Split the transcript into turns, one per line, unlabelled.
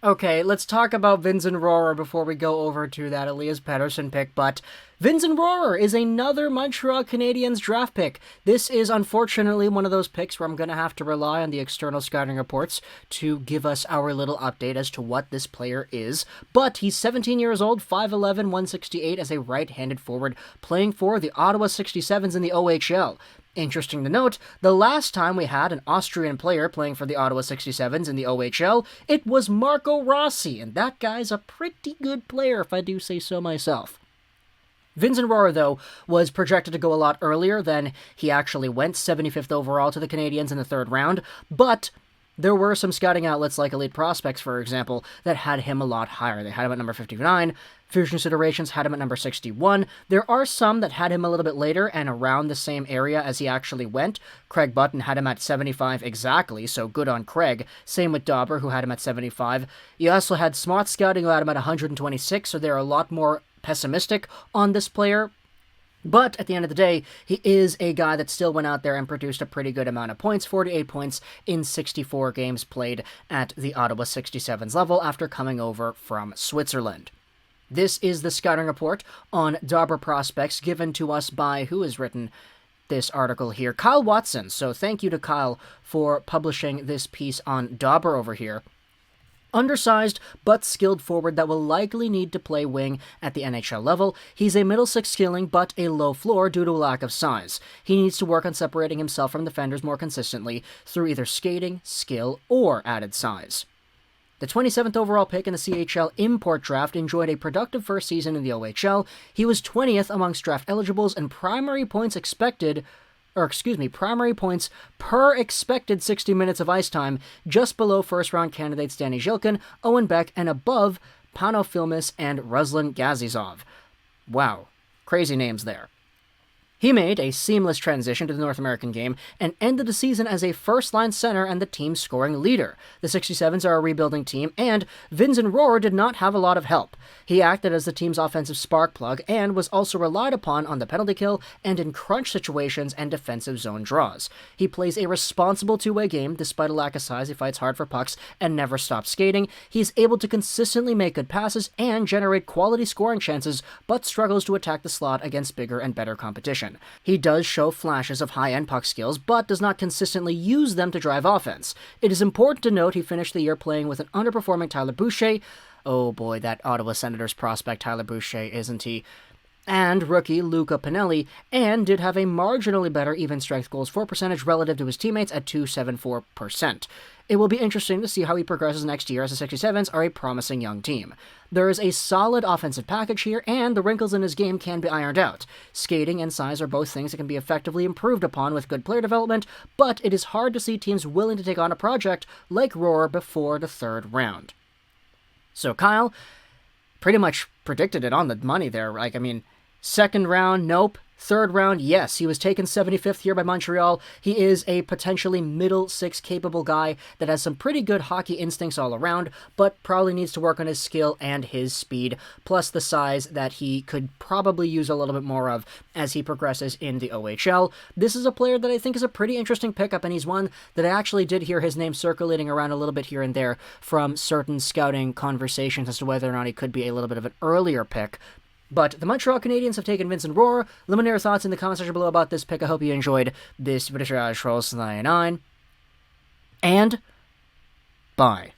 Okay, let's talk about Vinzenz Rohrer before we go over to that Elias Pettersson pick, but Vinzenz Rohrer is another Montreal Canadiens draft pick. This is unfortunately one of those picks where I'm going to have to rely on the external scouting reports to give us our little update as to what this player is, but he's 17 years old, 5'11", 168 as a right-handed forward, playing for the Ottawa 67s in the OHL. Interesting to note, the last time we had an Austrian player playing for the Ottawa 67s in the OHL, it was Marco Rossi, and that guy's a pretty good player if I do say so myself. Vinzenz Rohrer, though, was projected to go a lot earlier than he actually went, 75th overall to the Canadiens in the third round, but there were some scouting outlets like Elite Prospects, for example, that had him a lot higher. They had him at number 59. Fusion Considerations had him at number 61. There are some that had him a little bit later and around the same area as he actually went. Craig Button had him at 75 exactly, so good on Craig. Same with Dauber, who had him at 75. You also had Smart Scouting, who had him at 126, so they're a lot more pessimistic on this player. But at the end of the day, he is a guy that still went out there and produced a pretty good amount of points, 48 points in 64 games played at the Ottawa 67s level after coming over from Switzerland. This is the scouting report on Dauber prospects given to us by, who has written this article here? Kyle Watson. So thank you to Kyle for publishing this piece on Dauber over here. Undersized but skilled forward that will likely need to play wing at the NHL level. He's a middle six skilling but a low floor due to a lack of size. He needs to work on separating himself from defenders more consistently through either skating, skill, or added size. The 27th overall pick in the CHL import draft enjoyed a productive first season in the OHL. He was 20th amongst draft eligibles and primary points per expected 60 minutes of ice time, just below first-round candidates Danny Zhilkin, Owen Beck, and above Pano Filmus and Ruslan Gazizov. Wow, crazy names there. He made a seamless transition to the North American game and ended the season as a first-line center and the team's scoring leader. The 67s are a rebuilding team, and Vinzenz Rohrer did not have a lot of help. He acted as the team's offensive spark plug and was also relied upon on the penalty kill and in crunch situations and defensive zone draws. He plays a responsible two-way game. Despite a lack of size, he fights hard for pucks and never stops skating. He's able to consistently make good passes and generate quality scoring chances, but struggles to attack the slot against bigger and better competition. He does show flashes of high-end puck skills, but does not consistently use them to drive offense. It is important to note he finished the year playing with an underperforming Tyler Boucher. Oh boy, that Ottawa Senators prospect Tyler Boucher, isn't he? And rookie Luca Pinelli, and did have a marginally better even-strength goals for percentage relative to his teammates at .274%. It will be interesting to see how he progresses next year, as the 67s are a promising young team. There is a solid offensive package here, and the wrinkles in his game can be ironed out. Skating and size are both things that can be effectively improved upon with good player development, but it is hard to see teams willing to take on a project like Rohrer before the third round. So Kyle pretty much predicted it on the money there. Second round, nope. Third round, yes. He was taken 75th here by Montreal. He is a potentially middle six capable guy that has some pretty good hockey instincts all around, but probably needs to work on his skill and his speed, plus the size that he could probably use a little bit more of as he progresses in the OHL. This is a player that I think is a pretty interesting pickup, and he's one that I actually did hear his name circulating around a little bit here and there from certain scouting conversations as to whether or not he could be a little bit of an earlier pick. But the Montreal Canadiens have taken Vinzenz Rohrer. Let me know your thoughts in the comment section below about this pick. I hope you enjoyed this video. Juraj, and bye.